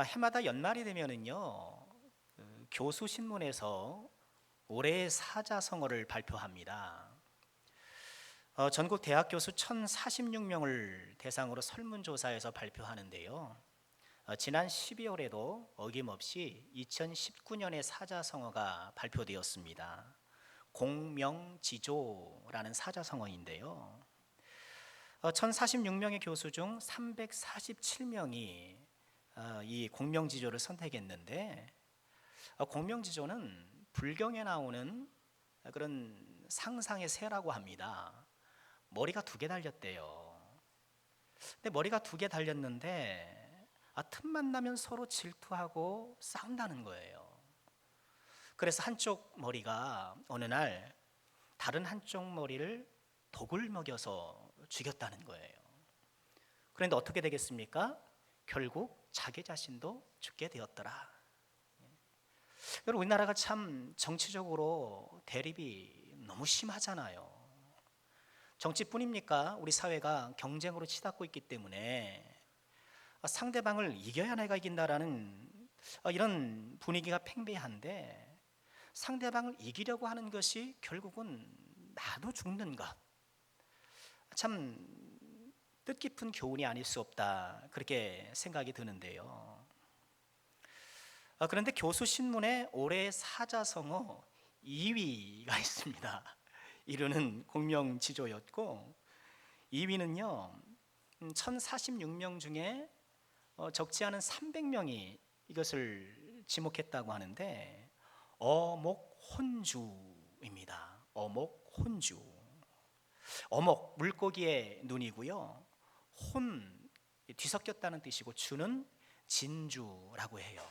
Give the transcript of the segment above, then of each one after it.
해마다 연말이 되면은요, 교수 신문에서 올해의 사자성어를 발표합니다. 전국 대학 교수 1,046명을 대상으로 설문조사해서 발표하는데요. 지난 12월에도 어김없이 2019년의 사자성어가 발표되었습니다. 공명지조라는 사자성어인데요. 1,046명의 교수 중 347명이 이 공명지조를 선택했는데, 공명지조는 불경에 나오는 그런 상상의 새라고 합니다. 머리가 두 개 달렸대요. 근데 머리가 두 개 달렸는데 틈만 나면 서로 질투하고 싸운다는 거예요. 그래서 한쪽 머리가 어느 날 다른 한쪽 머리를 독을 먹여서 죽였다는 거예요. 그런데 어떻게 되겠습니까? 결국 자기 자신도 죽게 되었더라. 여러분, 우리나라가 참 정치적으로 대립이 너무 심하잖아요. 정치뿐입니까? 우리 사회가 경쟁으로 치닫고 있기 때문에 상대방을 이겨야 내가 이긴다라는 이런 분위기가 팽배한데, 상대방을 이기려고 하는 것이 결국은 나도 죽는 것. 참 뜻깊은 교훈이 아닐 수 없다, 그렇게 생각이 드는데요. 그런데 교수 신문에 올해 사자성어 2위가 있습니다. 1위는 공명지조였고 2위는요, 1046명 중에 적지 않은 300명이 이것을 지목했다고 하는데, 어목혼주입니다. 어목혼주. 어목, 물고기의 눈이고요. 혼, 뒤섞였다는 뜻이고, 주는 진주라고 해요.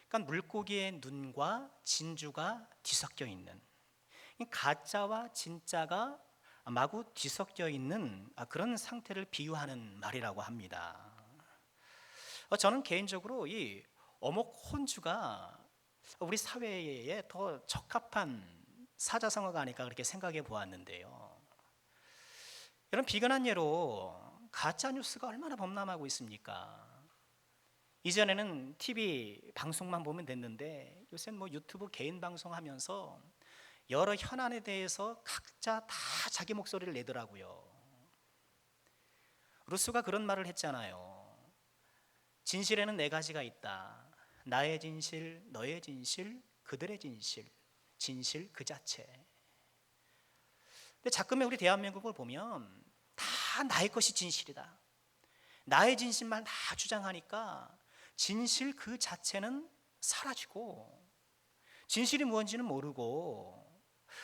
그러니까 물고기의 눈과 진주가 뒤섞여 있는, 가짜와 진짜가 마구 뒤섞여 있는 그런 상태를 비유하는 말이라고 합니다. 저는 개인적으로 이 어목혼주가 우리 사회에 더 적합한 사자성어가 아닐까, 그렇게 생각해 보았는데요. 여러분, 비근한 예로 가짜 뉴스가 얼마나 범람하고 있습니까? 이전에는 TV 방송만 보면 됐는데, 요새는 유튜브 개인 방송하면서 여러 현안에 대해서 각자 다 자기 목소리를 내더라고요. 루소가 그런 말을 했잖아요. 진실에는 네 가지가 있다. 나의 진실, 너의 진실, 그들의 진실, 진실 그 자체. 근데 자꾸만 우리 대한민국을 보면 다 나의 것이 진실이다, 나의 진실만 다 주장하니까 진실 그 자체는 사라지고, 진실이 무엇인지는 모르고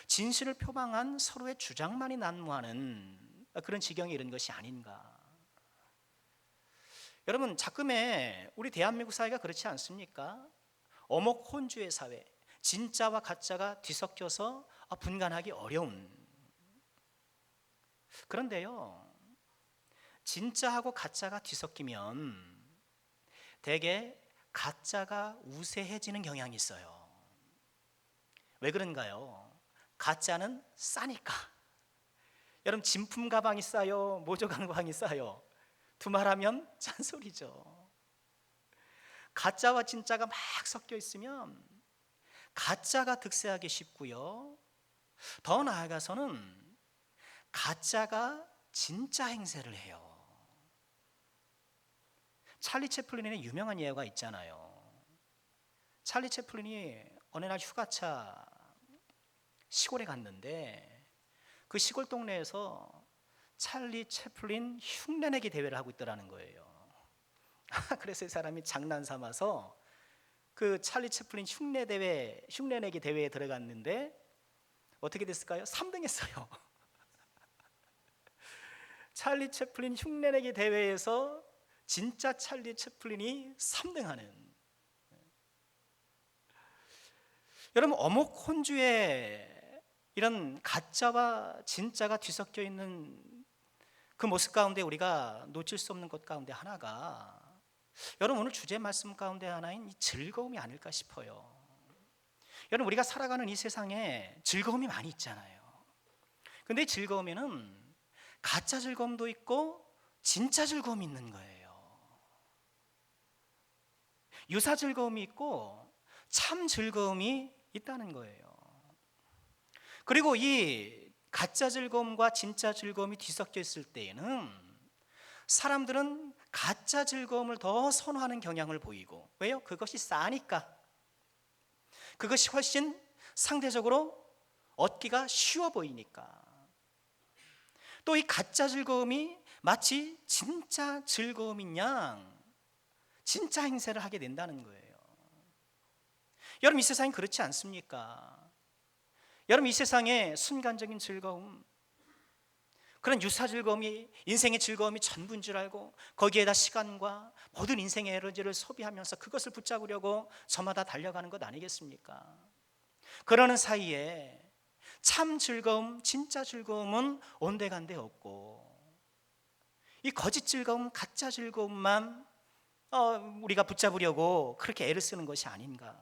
진실을 표방한 서로의 주장만이 난무하는 그런 지경에 이른 것이 아닌가. 여러분, 자꾸만 우리 대한민국 사회가 그렇지 않습니까? 어목혼주의 사회, 진짜와 가짜가 뒤섞여서 분간하기 어려운. 그런데요, 진짜하고 가짜가 뒤섞이면 대개 가짜가 우세해지는 경향이 있어요. 왜 그런가요? 가짜는 싸니까. 여러분, 진품 가방이 싸요, 모조 가방이 싸요? 두말하면 짠소리죠. 가짜와 진짜가 막 섞여 있으면 가짜가 득세하기 쉽고요, 더 나아가서는 가짜가 진짜 행세를 해요. 찰리 채플린의 유명한 예가 있잖아요. 찰리 채플린이 어느 날 휴가차 시골에 갔는데, 그 시골 동네에서 찰리 채플린 흉내내기 대회를 하고 있더라는 거예요. 그래서 이 사람이 장난 삼아서 그 찰리 채플린 흉내내기 대회에 들어갔는데 어떻게 됐을까요? 3등 했어요. 찰리 채플린 흉내내기 대회에서 진짜 찰리 채플린이 3등하는. 여러분, 어목혼주의 이런 가짜와 진짜가 뒤섞여 있는 그 모습 가운데 우리가 놓칠 수 없는 것 가운데 하나가, 여러분, 오늘 주제 말씀 가운데 하나인 이 즐거움이 아닐까 싶어요. 여러분, 우리가 살아가는 이 세상에 즐거움이 많이 있잖아요. 근데 이 즐거움에는 가짜 즐거움도 있고 진짜 즐거움이 있는 거예요. 유사 즐거움이 있고 참 즐거움이 있다는 거예요. 그리고 이 가짜 즐거움과 진짜 즐거움이 뒤섞여 있을 때에는 사람들은 가짜 즐거움을 더 선호하는 경향을 보이고, 왜요? 그것이 싸니까. 그것이 훨씬 상대적으로 얻기가 쉬워 보이니까. 또 이 가짜 즐거움이 마치 진짜 즐거움인 양 진짜 행세를 하게 된다는 거예요. 여러분, 이 세상이 그렇지 않습니까? 여러분, 이 세상의 순간적인 즐거움, 그런 유사 즐거움이 인생의 즐거움이 전부인 줄 알고 거기에다 시간과 모든 인생의 에너지를 소비하면서 그것을 붙잡으려고 저마다 달려가는 것 아니겠습니까? 그러는 사이에 참 즐거움, 진짜 즐거움은 온데간데 없고, 이 거짓 즐거움, 가짜 즐거움만 우리가 붙잡으려고 그렇게 애를 쓰는 것이 아닌가.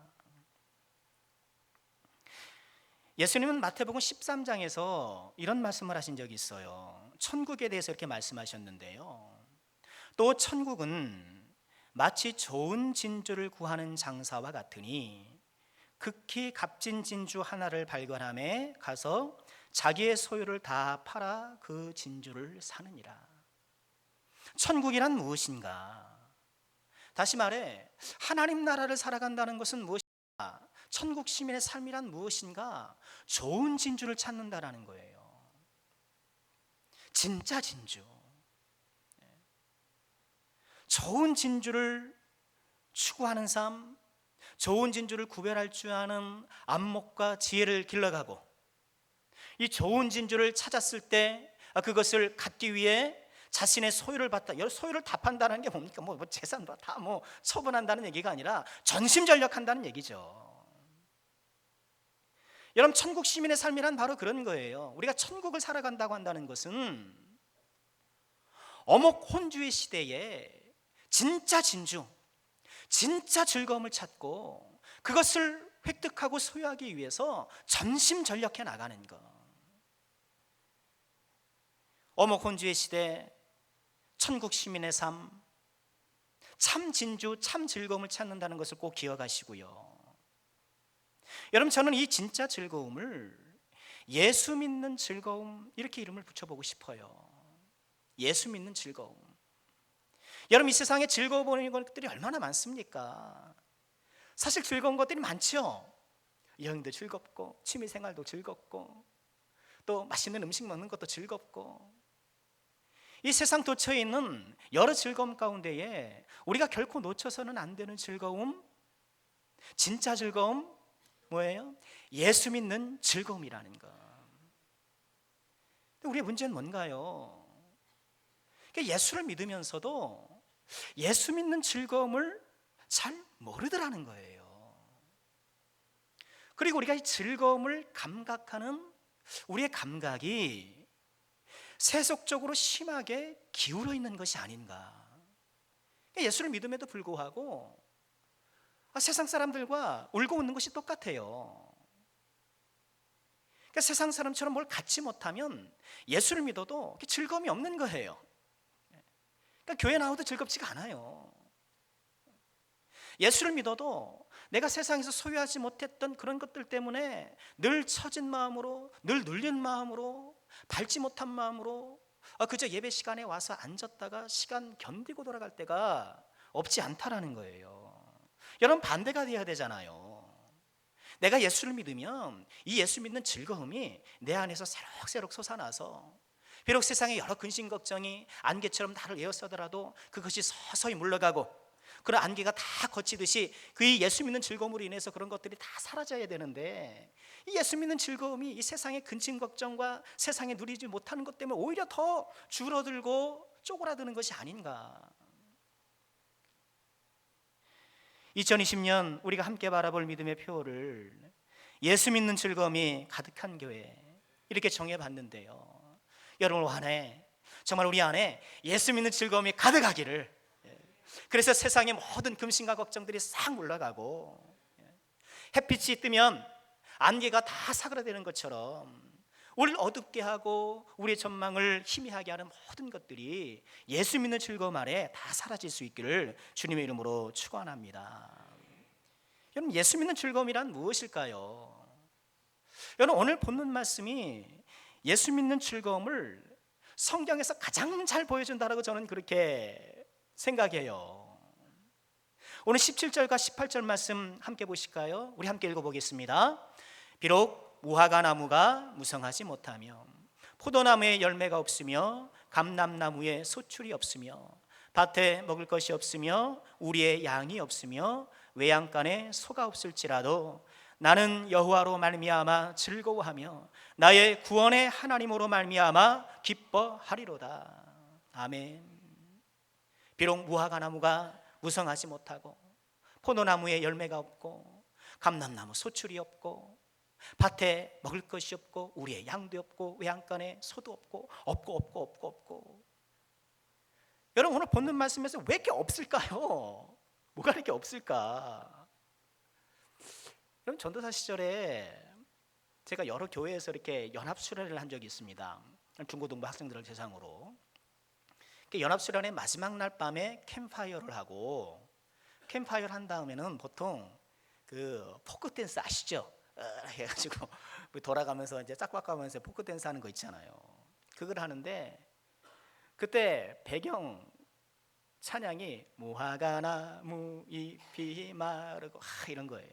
예수님은 마태복음 13장에서 이런 말씀을 하신 적이 있어요. 천국에 대해서 이렇게 말씀하셨는데요. 또 천국은 마치 좋은 진주를 구하는 장사와 같으니 극히 값진 진주 하나를 발견함에 가서 자기의 소유를 다 팔아 그 진주를 사느니라. 천국이란 무엇인가? 다시 말해, 하나님 나라를 살아간다는 것은 무엇인가? 천국 시민의 삶이란 무엇인가? 좋은 진주를 찾는다라는 거예요. 진짜 진주, 좋은 진주를 추구하는 삶, 좋은 진주를 구별할 줄 아는 안목과 지혜를 길러가고, 이 좋은 진주를 찾았을 때 그것을 갖기 위해 자신의 소유를 받다, 소유를 다 판다는 게 뭡니까? 뭐 재산 다 처분한다는 얘기가 아니라 전심전력한다는 얘기죠. 여러분, 천국 시민의 삶이란 바로 그런 거예요. 우리가 천국을 살아간다고 한다는 것은 어목 혼주의 시대에 진짜 진주, 진짜 즐거움을 찾고 그것을 획득하고 소유하기 위해서 전심전력해 나가는 것. 어목 혼주의 시대, 천국 시민의 삶, 참 진주, 참 즐거움을 찾는다는 것을 꼭 기억하시고요. 여러분, 저는 이 진짜 즐거움을 예수 믿는 즐거움, 이렇게 이름을 붙여보고 싶어요. 예수 믿는 즐거움. 여러분, 이 세상에 즐거워 보이는 것들이 얼마나 많습니까? 사실 즐거운 것들이 많죠. 여행도 즐겁고, 취미생활도 즐겁고, 또 맛있는 음식 먹는 것도 즐겁고, 이 세상 도처에 있는 여러 즐거움 가운데에 우리가 결코 놓쳐서는 안 되는 즐거움, 진짜 즐거움 뭐예요? 예수 믿는 즐거움이라는 것. 우리의 문제는 뭔가요? 예수를 믿으면서도 예수 믿는 즐거움을 잘 모르더라는 거예요. 그리고 우리가 이 즐거움을 감각하는 우리의 감각이 세속적으로 심하게 기울어 있는 것이 아닌가. 예수를 믿음에도 불구하고 세상 사람들과 울고 웃는 것이 똑같아요. 그러니까 세상 사람처럼 뭘 갖지 못하면 예수를 믿어도 즐거움이 없는 거예요. 그러니까 교회 나와도 즐겁지가 않아요. 예수를 믿어도 내가 세상에서 소유하지 못했던 그런 것들 때문에 늘 처진 마음으로, 늘 눌린 마음으로, 밟지 못한 마음으로 그저 예배 시간에 와서 앉았다가 시간 견디고 돌아갈 때가 없지 않다라는 거예요. 여러분, 반대가 되어야 되잖아요. 내가 예수를 믿으면 이 예수 믿는 즐거움이 내 안에서 새록새록 솟아나서 비록 세상의 여러 근심 걱정이 안개처럼 나를 에워싸더라도 그것이 서서히 물러가고, 그런 안개가 다 거치듯이 그 예수 믿는 즐거움으로 인해서 그런 것들이 다 사라져야 되는데, 이 예수 믿는 즐거움이 이 세상의 근심 걱정과 세상에 누리지 못하는 것 때문에 오히려 더 줄어들고 쪼그라드는 것이 아닌가. 2020년 우리가 함께 바라볼 믿음의 표를 예수 믿는 즐거움이 가득한 교회, 이렇게 정해봤는데요. 여러분, 올 한 해 정말 우리 안에 예수 믿는 즐거움이 가득하기를, 그래서 세상의 모든 금신과 걱정들이 싹 물러가고 햇빛이 뜨면 안개가 다 사그라드는 것처럼 우리를 어둡게 하고 우리의 전망을 희미하게 하는 모든 것들이 예수 믿는 즐거움 아래 다 사라질 수 있기를 주님의 이름으로 축원합니다. 여러분, 예수 믿는 즐거움이란 무엇일까요? 여러분, 오늘 본문 말씀이 예수 믿는 즐거움을 성경에서 가장 잘 보여준다라고 저는 그렇게 생각해요. 오늘 17절과 18절 말씀 함께 보실까요? 우리 함께 읽어보겠습니다. 비록 무화과 나무가 무성하지 못하며 포도나무에 열매가 없으며 감람나무에 소출이 없으며 밭에 먹을 것이 없으며 우리의 양이 없으며 외양간에 소가 없을지라도 나는 여호와로 말미암아 즐거워하며 나의 구원의 하나님으로 말미암아 기뻐하리로다. 아멘. 비록 무화과 나무가 무성하지 못하고 포도나무에 열매가 없고 감람나무 소출이 없고 밭에 먹을 것이 없고 우리의 양도 없고 외양간에 소도 없고 여러분, 오늘 본문 말씀에서 왜 이렇게 없을까요? 뭐가 이렇게 없을까? 여러분, 전도사 시절에 제가 여러 교회에서 이렇게 연합수련을 한 적이 있습니다. 중고등부 학생들을 대상으로. 연합수련의 마지막 날 밤에 캠파이어를 하고, 캠파이어를 한 다음에는 보통 그 포크 댄스 아시죠? 해가지고 돌아가면서 이제 짝박가면서 포크 댄스 하는 거 있잖아요. 그걸 하는데 그때 배경 찬양이 무화과 나무 잎이 마르고 이런 거예요.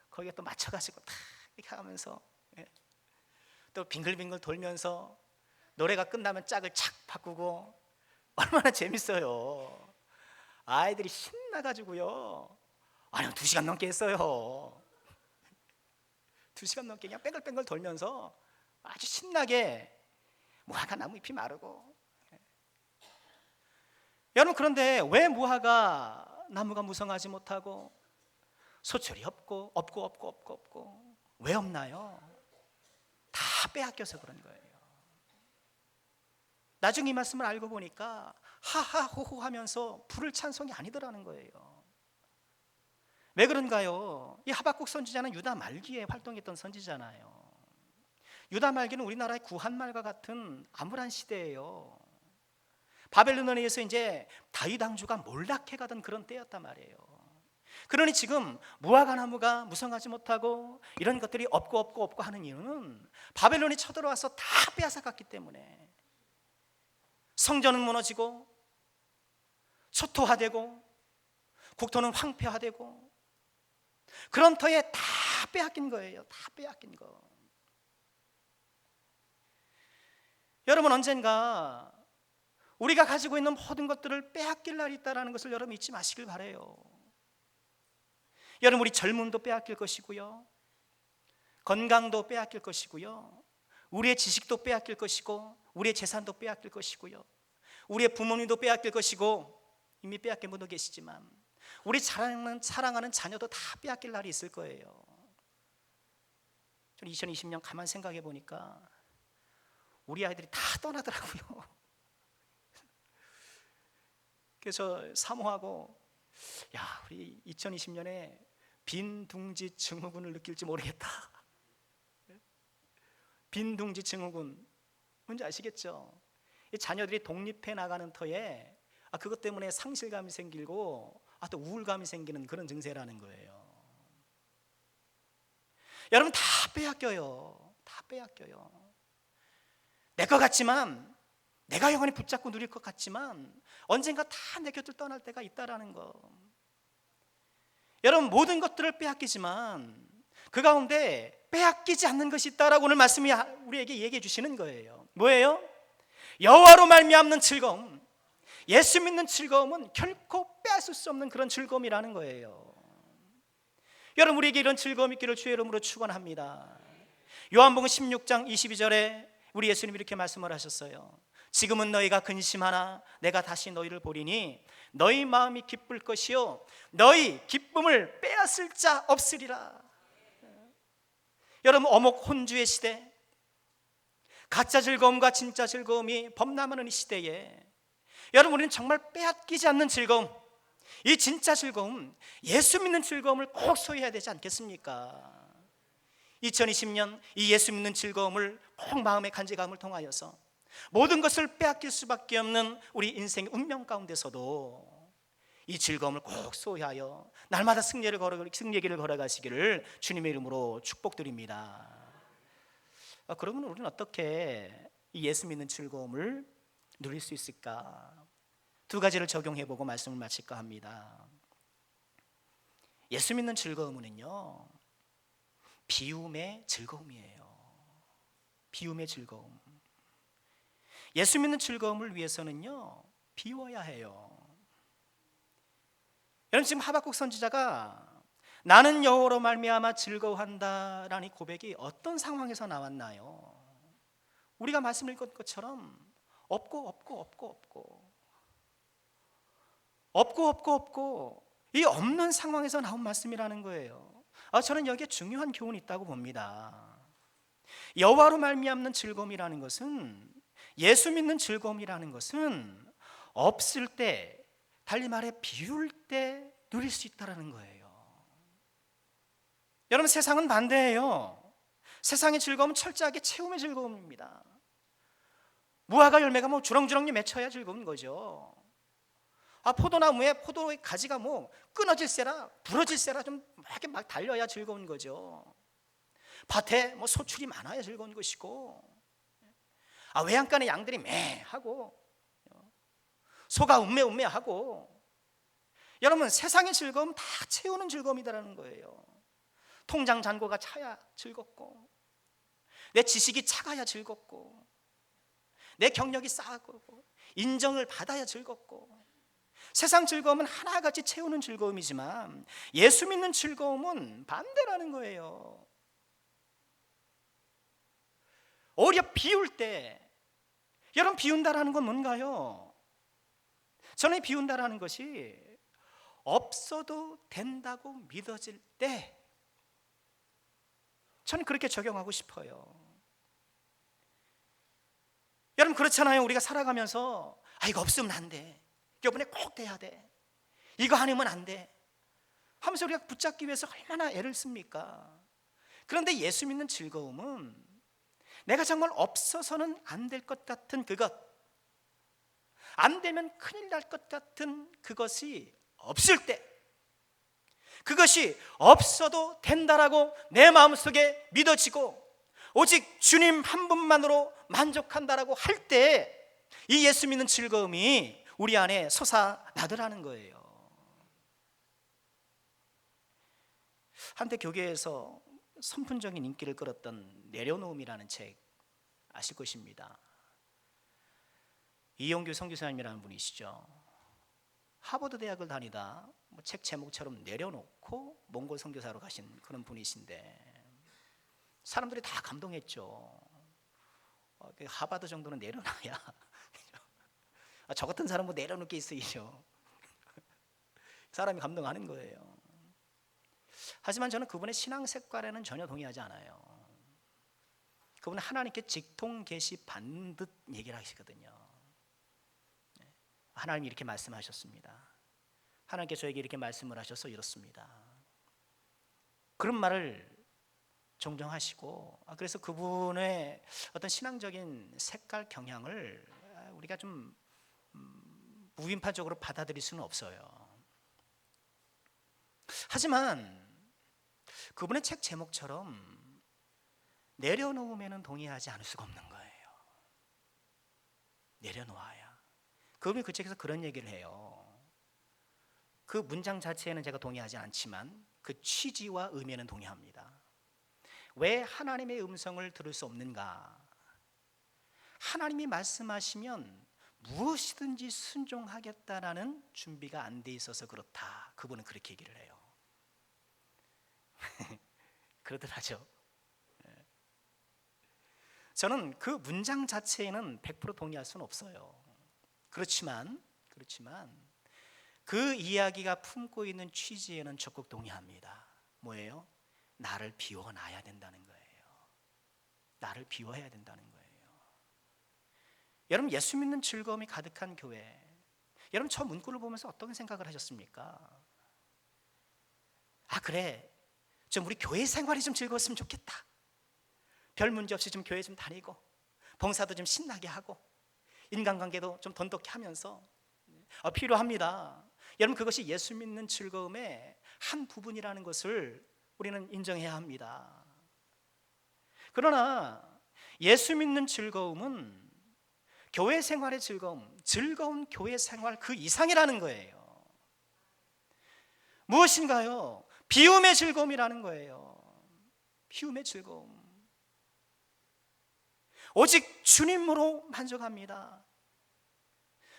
거기에 또 맞춰가지고 탁 이렇게 하면서 또 빙글빙글 돌면서 노래가 끝나면 짝을 착 바꾸고 얼마나 재밌어요. 아이들이 신나가지고요. 아니 2시간 넘게 했어요. 2시간 넘게 그냥 뺑글뺑글 돌면서 아주 신나게 무화과 나무 잎이 마르고. 여러분, 그런데 왜 무화과 나무가 무성하지 못하고 소출이 없고 왜 없나요? 다 빼앗겨서 그런 거예요. 나중에 이 말씀을 알고 보니까 하하호호 하면서 부를 찬송이 아니더라는 거예요. 왜 그런가요? 이 하박국 선지자는 유다 말기에 활동했던 선지자잖아요. 유다 말기는 우리나라의 구한말과 같은 암울한 시대예요. 바벨론에 의해서 이제 다윗 왕조가 몰락해가던 그런 때였단 말이에요. 그러니 지금 무화과 나무가 무성하지 못하고 이런 것들이 없고 하는 이유는 바벨론이 쳐들어와서 다 빼앗아갔기 때문에 성전은 무너지고 초토화되고 국토는 황폐화되고 그런 터에 다 빼앗긴 거예요. 다 빼앗긴 거. 여러분, 언젠가 우리가 가지고 있는 모든 것들을 빼앗길 날이 있다는 것을 여러분 잊지 마시길 바라요. 여러분, 우리 젊음도 빼앗길 것이고요, 건강도 빼앗길 것이고요, 우리의 지식도 빼앗길 것이고 우리의 재산도 빼앗길 것이고요, 우리의 부모님도 빼앗길 것이고 이미 빼앗긴 분도 계시지만 우리 사랑하는 자녀도 다 빼앗길 날이 있을 거예요. 저는 2020년 가만 생각해 보니까 우리 아이들이 다 떠나더라고요. 그래서 사모하고 우리 2020년에 빈둥지 증후군을 느낄지 모르겠다. 빈둥지 증후군 뭔지 아시겠죠? 이 자녀들이 독립해 나가는 터에 그것 때문에 상실감이 생기고 또 우울감이 생기는 그런 증세라는 거예요. 여러분, 다 빼앗겨요. 다 빼앗겨요. 내 것 같지만, 내가 영원히 붙잡고 누릴 것 같지만 언젠가 다 내 곁을 떠날 때가 있다라는 거. 여러분, 모든 것들을 빼앗기지만 그 가운데 빼앗기지 않는 것이 있다라고 오늘 말씀이 우리에게 얘기해 주시는 거예요. 뭐예요? 여호와로 말미암는 즐거움, 예수 믿는 즐거움은 결코 빼앗을 수 없는 그런 즐거움이라는 거예요. 여러분, 우리에게 이런 즐거움이 있기를 주의 이름으로 축원합니다. 요한복음 16장 22절에 우리 예수님이 이렇게 말씀을 하셨어요. 지금은 너희가 근심하나 내가 다시 너희를 보리니 너희 마음이 기쁠 것이요 너희 기쁨을 빼앗을 자 없으리라. 여러분, 어목 혼주의 시대, 가짜 즐거움과 진짜 즐거움이 범람하는 이 시대에 여러분, 우리는 정말 빼앗기지 않는 즐거움, 이 진짜 즐거움, 예수 믿는 즐거움을 꼭 소유해야 되지 않겠습니까? 2020년 이 예수 믿는 즐거움을 꼭 마음의 간직함을 통하여서 모든 것을 빼앗길 수밖에 없는 우리 인생의 운명 가운데서도 이 즐거움을 꼭 소유하여 날마다 승리길을 걸어가시기를 주님의 이름으로 축복드립니다. 그러면 우리는 어떻게 이 예수 믿는 즐거움을 누릴 수 있을까? 두 가지를 적용해보고 말씀을 마칠까 합니다. 예수 믿는 즐거움은요, 비움의 즐거움이에요. 비움의 즐거움. 예수 믿는 즐거움을 위해서는요, 비워야 해요. 여러분, 지금 하박국 선지자가 나는 여호와로 말미암아 즐거워한다라는 고백이 어떤 상황에서 나왔나요? 우리가 말씀 읽은 것처럼 없고 이 없는 상황에서 나온 말씀이라는 거예요. 저는 여기에 중요한 교훈이 있다고 봅니다. 여호와로 말미암는 즐거움이라는 것은, 예수 믿는 즐거움이라는 것은 없을 때, 달리 말해 비울 때 누릴 수 있다는 거예요. 여러분, 세상은 반대예요. 세상의 즐거움은 철저하게 채움의 즐거움입니다. 무화과 열매가 주렁주렁 맺혀야 즐거운 거죠. 포도나무에 포도의 가지가 끊어질세라 부러질세라 좀 이렇게 막 달려야 즐거운 거죠. 밭에 소출이 많아야 즐거운 것이고, 외양간에 양들이 매하고 소가 음매하고, 여러분, 세상의 즐거움 다 채우는 즐거움이다라는 거예요. 통장 잔고가 차야 즐겁고, 내 지식이 차가야 즐겁고, 내 경력이 쌓고 인정을 받아야 즐겁고, 세상 즐거움은 하나같이 채우는 즐거움이지만 예수 믿는 즐거움은 반대라는 거예요. 오히려 비울 때, 여러분, 비운다라는 건 뭔가요? 저는 비운다라는 것이 없어도 된다고 믿어질 때, 저는 그렇게 적용하고 싶어요. 여러분, 그렇잖아요. 우리가 살아가면서 이거 없으면 안 돼, 이번에 꼭 돼야 돼, 이거 아니면 안 돼 하면서 우리가 붙잡기 위해서 얼마나 애를 씁니까? 그런데 예수 믿는 즐거움은 내가 정말 없어서는 안 될 것 같은 그것, 안 되면 큰일 날 것 같은 그것이 없을 때, 그것이 없어도 된다라고 내 마음속에 믿어지고 오직 주님 한 분만으로 만족한다라고 할 때, 이 예수 믿는 즐거움이 우리 안에 솟아나더라는 거예요. 한때 교계에서 선풍적인 인기를 끌었던 내려놓음이라는 책 아실 것입니다. 이용규 선교사님이라는 분이시죠. 하버드 대학을 다니다 책 제목처럼 내려놓고 몽골 선교사로 가신 그런 분이신데, 사람들이 다 감동했죠. 하버드 정도는 내려놔야 저 같은 사람 내려놓을 게 있으시죠. 사람이 감동하는 거예요. 하지만 저는 그분의 신앙 색깔에는 전혀 동의하지 않아요. 그분은 하나님께 직통 계시 받는 듯 얘기를 하시거든요. 하나님이 이렇게 말씀하셨습니다. 하나님께 저에게 이렇게 말씀을 하셔서 이렇습니다. 그런 말을 종종 하시고, 그래서 그분의 어떤 신앙적인 색깔 경향을 우리가 좀 무인파적으로 받아들일 수는 없어요. 하지만 그분의 책 제목처럼 내려놓으면 동의하지 않을 수가 없는 거예요. 내려놓아야. 그분이 그 책에서 그런 얘기를 해요. 그 문장 자체에는 제가 동의하지 않지만 그 취지와 의미에는 동의합니다. 왜 하나님의 음성을 들을 수 없는가? 하나님이 말씀하시면 무엇이든지 순종하겠다라는 준비가 안 돼 있어서 그렇다. 그분은 그렇게 얘기를 해요. 그러더라죠. 저는 그 문장 자체에는 100% 동의할 수는 없어요. 그렇지만 그 이야기가 품고 있는 취지에는 적극 동의합니다. 뭐예요? 나를 비워놔야 된다는 거예요. 나를 비워야 된다는 거예요. 여러분, 예수 믿는 즐거움이 가득한 교회, 여러분 저 문구를 보면서 어떤 생각을 하셨습니까? 그래, 좀 우리 교회 생활이 좀 즐거웠으면 좋겠다. 별 문제 없이 좀 교회 좀 다니고 봉사도 좀 신나게 하고 인간관계도 좀 돈독히 하면서 필요합니다. 여러분, 그것이 예수 믿는 즐거움의 한 부분이라는 것을 우리는 인정해야 합니다. 그러나 예수 믿는 즐거움은 교회 생활의 즐거움, 즐거운 교회 생활 그 이상이라는 거예요. 무엇인가요? 비움의 즐거움이라는 거예요. 비움의 즐거움. 오직 주님으로 만족합니다.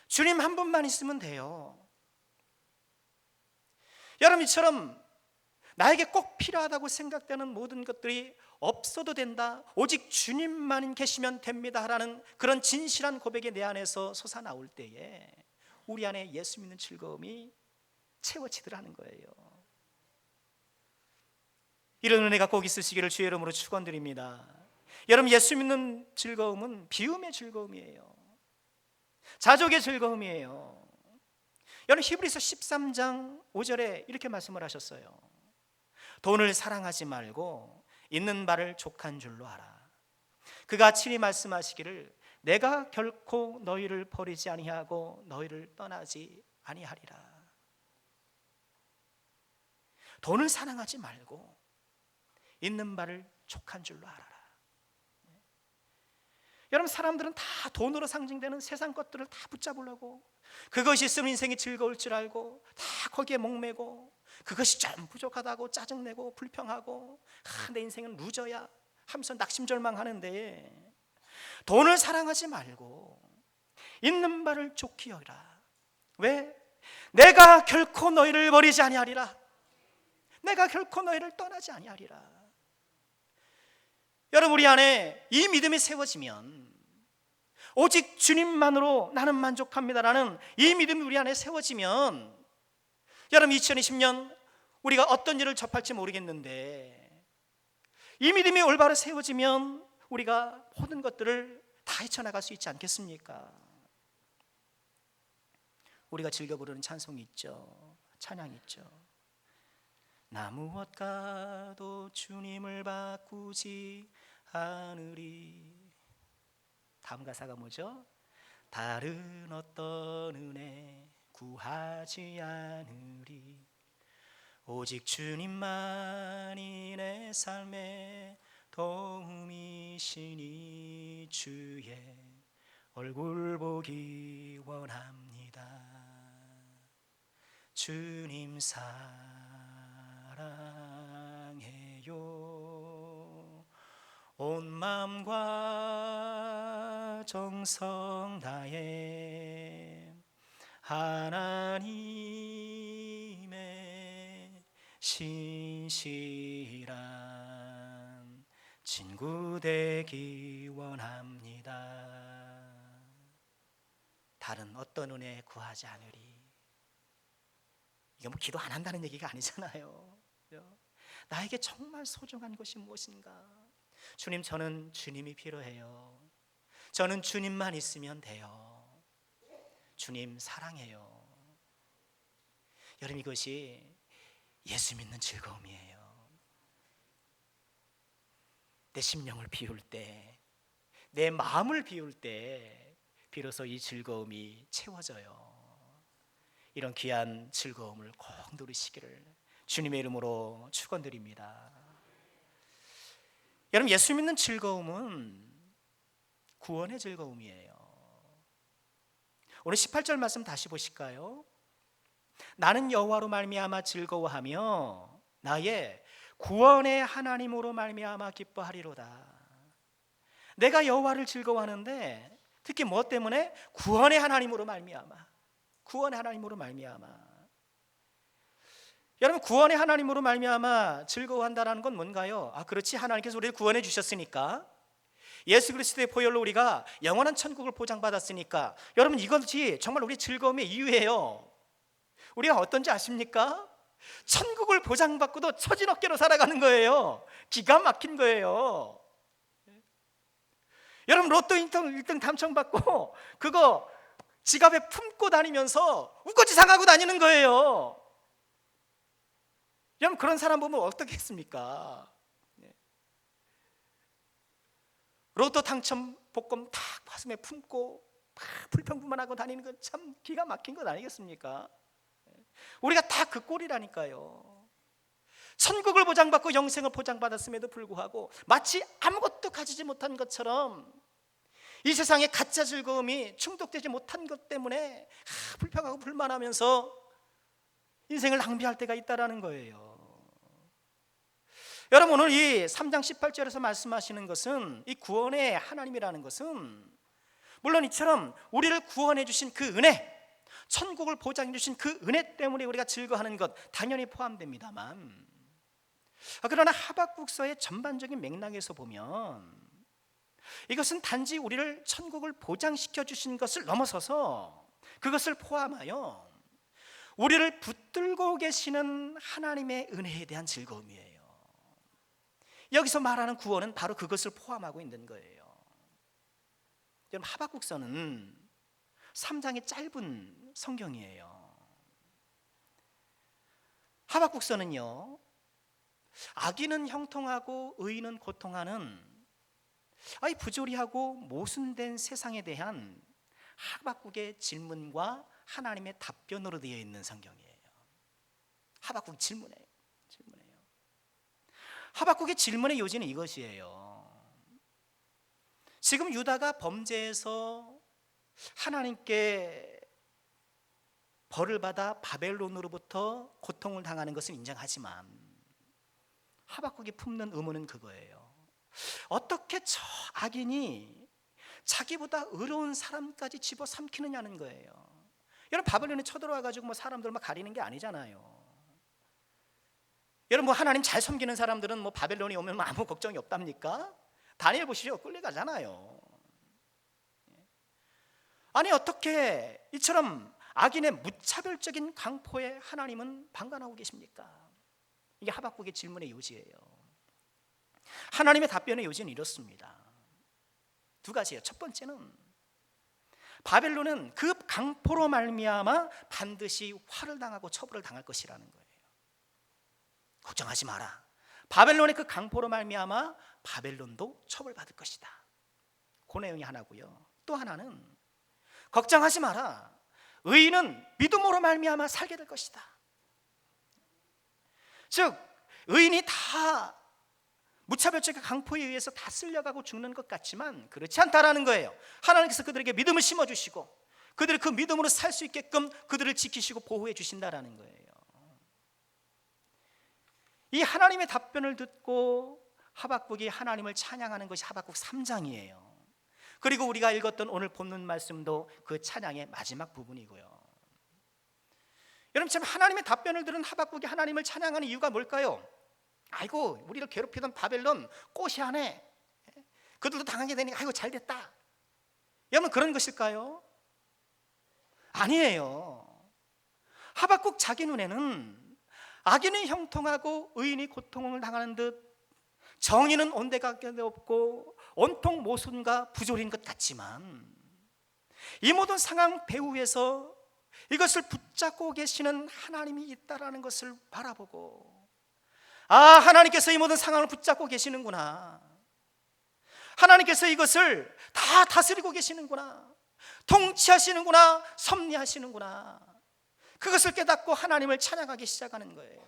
주님 한 분만 있으면 돼요. 여러분, 이처럼 나에게 꼭 필요하다고 생각되는 모든 것들이 없어도 된다, 오직 주님만 계시면 됩니다 라는 그런 진실한 고백이 내 안에서 솟아나올 때에 우리 안에 예수 믿는 즐거움이 채워지더라는 거예요. 이런 은혜가 꼭 있으시기를 주의 이름으로 축원드립니다. 여러분, 예수 믿는 즐거움은 비움의 즐거움이에요. 자족의 즐거움이에요. 여러분, 히브리서 13장 5절에 이렇게 말씀을 하셨어요. 돈을 사랑하지 말고 있는 바를 족한 줄로 알아. 그가 친히 말씀하시기를 내가 결코 너희를 버리지 아니하고 너희를 떠나지 아니하리라. 돈을 사랑하지 말고 있는 바를 족한 줄로 알아라. 여러분, 사람들은 다 돈으로 상징되는 세상 것들을 다 붙잡으려고, 그것이 있으면 인생이 즐거울 줄 알고 다 거기에 목매고, 그것이 좀 부족하다고 짜증내고 불평하고 내 인생은 루저야 하면서 낙심절망하는데, 돈을 사랑하지 말고 있는 바를 좋게 여기라. 왜? 내가 결코 너희를 버리지 아니하리라. 내가 결코 너희를 떠나지 아니하리라. 여러분, 우리 안에 이 믿음이 세워지면, 오직 주님만으로 나는 만족합니다라는 이 믿음이 우리 안에 세워지면, 여러분, 2020년 우리가 어떤 일을 접할지 모르겠는데 이 믿음이 올바로 세워지면 우리가 모든 것들을 다 헤쳐나갈 수 있지 않겠습니까? 우리가 즐겨 부르는 찬송이 있죠. 찬양이 있죠. 나 무엇과도 주님을 바꾸지 않으리. 다음 가사가 뭐죠? 다른 어떤 은혜 구하지 않으리. 오직 주님만이 내 삶의 도움이시니 주의 얼굴 보기 원합니다. 주님 사랑해요. 온 마음과 정성 다해 하나님의 신실한 친구 되기 원합니다. 다른 어떤 은혜 구하지 않으리. 이게 뭐 기도 안 한다는 얘기가 아니잖아요. 나에게 정말 소중한 것이 무엇인가? 주님, 저는 주님이 필요해요. 저는 주님만 있으면 돼요. 주님 사랑해요. 여러분, 이것이 예수 믿는 즐거움이에요. 내 심령을 비울 때, 내 마음을 비울 때 비로소 이 즐거움이 채워져요. 이런 귀한 즐거움을 꼭 누리시기를 주님의 이름으로 축원드립니다. 여러분, 예수 믿는 즐거움은 구원의 즐거움이에요. 오늘 18절 말씀 다시 보실까요? 나는 여호와로 말미암아 즐거워하며 나의 구원의 하나님으로 말미암아 기뻐하리로다. 내가 여호와를 즐거워하는데 특히 뭐 때문에? 구원의 하나님으로 말미암아. 구원의 하나님으로 말미암아. 여러분, 구원의 하나님으로 말미암아 즐거워한다는 건 뭔가요? 그렇지, 하나님께서 우리를 구원해 주셨으니까, 예수 그리스도의 보혈로 우리가 영원한 천국을 보장받았으니까, 여러분, 이것이 정말 우리 즐거움의 이유예요. 우리가 어떤지 아십니까? 천국을 보장받고도 처진 어깨로 살아가는 거예요. 기가 막힌 거예요. 여러분, 로또 1등 당첨받고 그거 지갑에 품고 다니면서 우거지상하고 다니는 거예요. 여러분, 그런 사람 보면 어떻겠습니까? 로또 당첨 복권 탁 가슴에 품고 막 불평불만하고 다니는 건 참 기가 막힌 것 아니겠습니까? 우리가 다 그 꼴이라니까요. 천국을 보장받고 영생을 보장받았음에도 불구하고 마치 아무것도 가지지 못한 것처럼 이 세상의 가짜 즐거움이 충족되지 못한 것 때문에 불평하고 불만하면서 인생을 낭비할 때가 있다라는 거예요. 여러분, 오늘 이 3장 18절에서 말씀하시는 것은, 이 구원의 하나님이라는 것은 물론 이처럼 우리를 구원해 주신 그 은혜, 천국을 보장해 주신 그 은혜 때문에 우리가 즐거워하는 것 당연히 포함됩니다만, 그러나 하박국서의 전반적인 맥락에서 보면 이것은 단지 우리를 천국을 보장시켜 주신 것을 넘어서서 그것을 포함하여 우리를 붙들고 계시는 하나님의 은혜에 대한 즐거움이에요. 여기서 말하는 구원은 바로 그것을 포함하고 있는 거예요. 여러분, 하박국서는 3장의 짧은 성경이에요. 하박국서는요, 악인은 형통하고 의인은 고통하는 이 부조리하고 모순된 세상에 대한 하박국의 질문과 하나님의 답변으로 되어 있는 성경이에요. 하박국 질문해요. 하박국의 질문의 요지는 이것이에요. 지금 유다가 범죄해서 하나님께 벌을 받아 바벨론으로부터 고통을 당하는 것을 인정하지만 하박국이 품는 의문은 그거예요. 어떻게 저 악인이 자기보다 의로운 사람까지 집어삼키느냐는 거예요. 여러분, 바벨론에 쳐들어와가지고 뭐 사람들 막 가리는 게 아니잖아요. 여러분, 뭐 하나님 잘 섬기는 사람들은 뭐 바벨론이 오면 뭐 아무 걱정이 없답니까? 다니엘 보시죠, 끌려가잖아요. 아니, 어떻게 이처럼 악인의 무차별적인 강포에 하나님은 방관하고 계십니까? 이게 하박국의 질문의 요지예요. 하나님의 답변의 요지는 이렇습니다. 두 가지예요. 첫 번째는 바벨론은 그 강포로 말미암아 반드시 화를 당하고 처벌을 당할 것이라는 거예요. 걱정하지 마라. 바벨론의 그 강포로 말미암아 바벨론도 처벌받을 것이다. 그 내용이 하나고요. 또 하나는 걱정하지 마라. 의인은 믿음으로 말미암아 살게 될 것이다. 즉, 의인이 다 무차별적인 강포에 의해서 다 쓸려가고 죽는 것 같지만 그렇지 않다라는 거예요. 하나님께서 그들에게 믿음을 심어주시고 그들이 그 믿음으로 살 수 있게끔 그들을 지키시고 보호해 주신다라는 거예요. 이 하나님의 답변을 듣고 하박국이 하나님을 찬양하는 것이 하박국 3장이에요. 그리고 우리가 읽었던 오늘 본문 말씀도 그 찬양의 마지막 부분이고요. 여러분, 참 하나님의 답변을 들은 하박국이 하나님을 찬양하는 이유가 뭘까요? 아이고, 우리를 괴롭히던 바벨론 꼬시하네. 그들도 당하게 되니까 아이고 잘됐다. 여러분, 그런 것일까요? 아니에요. 하박국 자기 눈에는 악인은 형통하고 의인이 고통을 당하는 듯 정의는 온데가 없고 온통 모순과 부조리인 것 같지만 이 모든 상황 배후에서 이것을 붙잡고 계시는 하나님이 있다라는 것을 바라보고, 하나님께서 이 모든 상황을 붙잡고 계시는구나, 하나님께서 이것을 다 다스리고 계시는구나, 통치하시는구나, 섭리하시는구나, 그것을 깨닫고 하나님을 찬양하기 시작하는 거예요.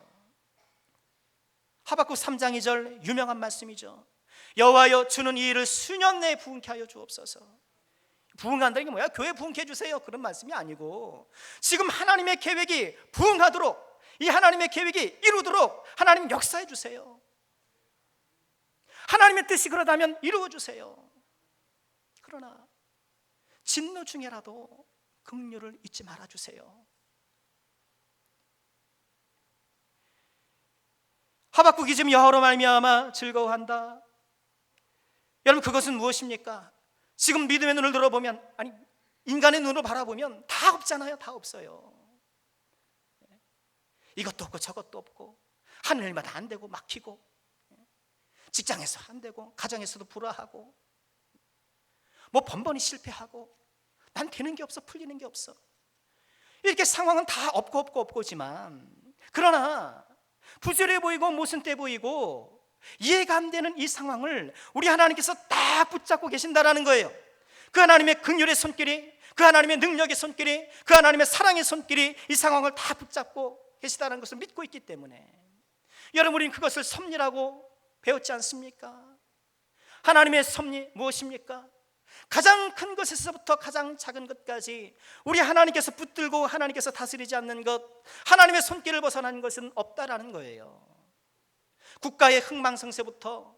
하박국 3장 2절 유명한 말씀이죠. 여호와여, 주는 이 일을 수년 내에 부응케 하여 주옵소서. 부응한다는 게 뭐야? 교회 부응케 해주세요, 그런 말씀이 아니고 지금 하나님의 계획이 부응하도록, 이 하나님의 계획이 이루도록 하나님 역사해 주세요. 하나님의 뜻이 그러다면 이루어 주세요. 그러나 진노 중에라도 긍휼을 잊지 말아 주세요. 하박국이 지금 여호와로 말미암아 즐거워한다. 여러분, 그것은 무엇입니까? 지금 믿음의 눈을 들어보면, 아니 인간의 눈으로 바라보면 다 없잖아요. 다 없어요. 이것도 없고 저것도 없고 하는 일마다 안 되고 막히고, 직장에서 안 되고 가정에서도 불화하고 뭐 번번이 실패하고 난 되는 게 없어, 풀리는 게 없어. 이렇게 상황은 다 없고지만 그러나 부조리해 보이고 모순돼 보이고 이해가 안 되는 이 상황을 우리 하나님께서 딱 붙잡고 계신다라는 거예요. 그 하나님의 긍휼의 손길이, 그 하나님의 능력의 손길이, 그 하나님의 사랑의 손길이 이 상황을 다 붙잡고 계시다는 것을 믿고 있기 때문에 여러분, 우리는 그것을 섭리라고 배웠지 않습니까? 하나님의 섭리 무엇입니까? 가장 큰 것에서부터 가장 작은 것까지 우리 하나님께서 붙들고 하나님께서 다스리지 않는 것, 하나님의 손길을 벗어난 것은 없다라는 거예요. 국가의 흥망성쇠부터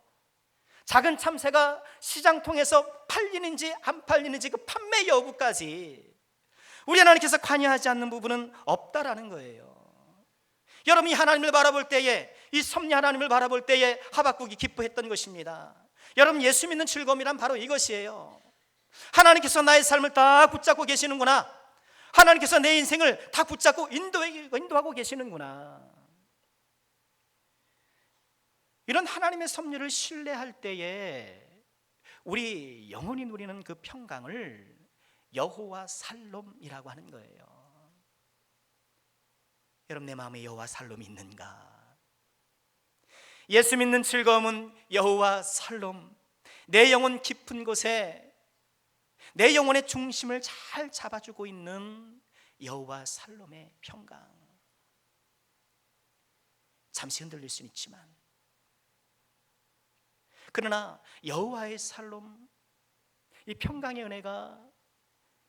작은 참새가 시장 통해서 팔리는지 안 팔리는지 그 판매 여부까지 우리 하나님께서 관여하지 않는 부분은 없다라는 거예요. 여러분이 하나님을 바라볼 때에, 이 섭리 하나님을 바라볼 때에 하박국이 기뻐했던 것입니다. 여러분, 예수 믿는 즐거움이란 바로 이것이에요. 하나님께서 나의 삶을 다 붙잡고 계시는구나. 하나님께서 내 인생을 다 붙잡고 인도하고 계시는구나. 이런 하나님의 섭리를 신뢰할 때에 우리 영혼이 누리는 그 평강을 여호와 살롬이라고 하는 거예요. 여러분, 내 마음에 여호와 살롬이 있는가? 예수 믿는 즐거움은 여호와 살롬, 내 영혼 깊은 곳에 내 영혼의 중심을 잘 잡아주고 있는 여호와 살롬의 평강. 잠시 흔들릴 수는 있지만, 그러나 여호와의 살롬, 이 평강의 은혜가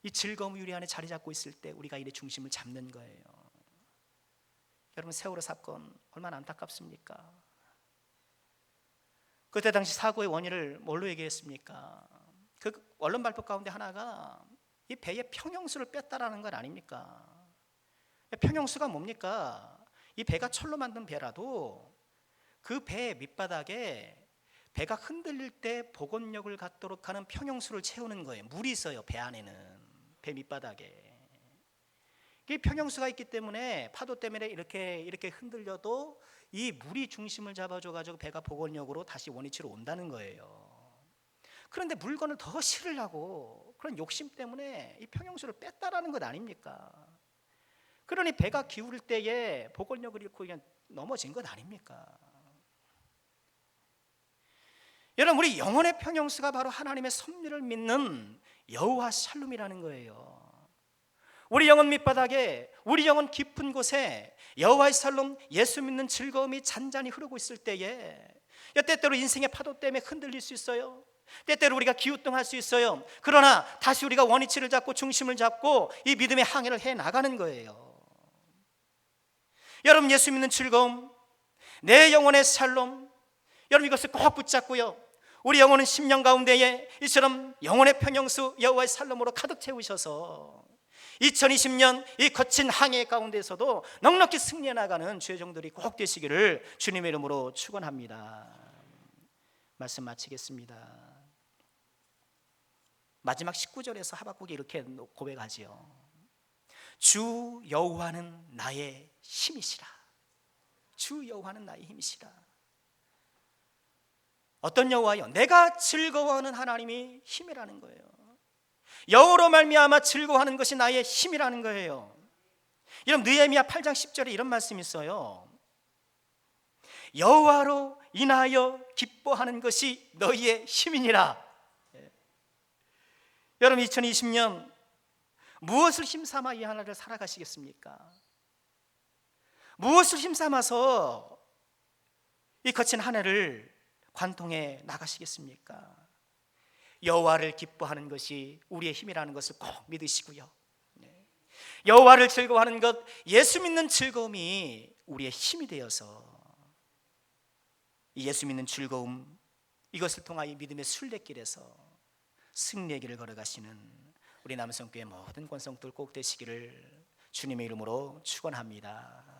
이 즐거움 유리 안에 자리 잡고 있을 때 우리가 이의 중심을 잡는 거예요. 여러분, 세월호 사건 얼마나 안타깝습니까? 그때 당시 사고의 원인을 뭘로 얘기했습니까? 그 언론 발표 가운데 하나가 이 배의 평형수를 뺐다라는 건 아닙니까? 평형수가 뭡니까? 이 배가 철로 만든 배라도 그 배 밑바닥에 배가 흔들릴 때 복원력을 갖도록 하는 평형수를 채우는 거예요. 물이 있어요, 배 안에는. 배 밑바닥에. 이 평형수가 있기 때문에 파도 때문에 이렇게 흔들려도 이 물이 중심을 잡아줘가지고 배가 복원력으로 다시 원위치로 온다는 거예요. 그런데 물건을 더 실으려고 그런 욕심 때문에 이 평형수를 뺐다라는 것 아닙니까? 그러니 배가 기울을 때에 복원력을 잃고 그냥 넘어진 것 아닙니까? 여러분, 우리 영혼의 평형수가 바로 하나님의 섭리를 믿는 여호와 샬롬이라는 거예요. 우리 영혼 밑바닥에, 우리 영혼 깊은 곳에 여호와의 샬롬, 예수 믿는 즐거움이 잔잔히 흐르고 있을 때에 때때로 인생의 파도 때문에 흔들릴 수 있어요. 때때로 우리가 기우뚱할 수 있어요. 그러나 다시 우리가 원위치를 잡고 중심을 잡고 이 믿음의 항해를 해 나가는 거예요. 여러분, 예수 믿는 즐거움, 내 영혼의 샬롬, 여러분 이것을 꼭 붙잡고요, 우리 영혼은 10년 가운데에 이처럼 영혼의 평형수 여호와의 샬롬으로 가득 채우셔서 2020년 이 거친 항해 가운데서도 넉넉히 승리해 나가는 주의 종들이 꼭 되시기를 주님의 이름으로 축원합니다. 말씀 마치겠습니다. 마지막 19절에서 하박국이 이렇게 고백하지요. 주 여호와는 나의 힘이시라. 주 여호와는 나의 힘이시라. 어떤 여호와요? 내가 즐거워하는 하나님이 힘이라는 거예요. 여호로 말미암아 즐거워하는 것이 나의 힘이라는 거예요. 여러분, 느헤미야 8장 10절에 이런 말씀이 있어요. 여호와로 인하여 기뻐하는 것이 너희의 힘이니라. 여러분, 2020년 무엇을 힘삼아 이 하나를 살아가시겠습니까? 무엇을 힘삼아서 이 거친 한 해를 관통해 나가시겠습니까? 여호와를 기뻐하는 것이 우리의 힘이라는 것을 꼭 믿으시고요, 여호와를 즐거워하는 것, 예수 믿는 즐거움이 우리의 힘이 되어서 이 예수 믿는 즐거움, 이것을 통하여 믿음의 순례길에서 승리의 길을 걸어가시는 우리 남성교회 모든 권성들 꼭 되시기를 주님의 이름으로 축원합니다.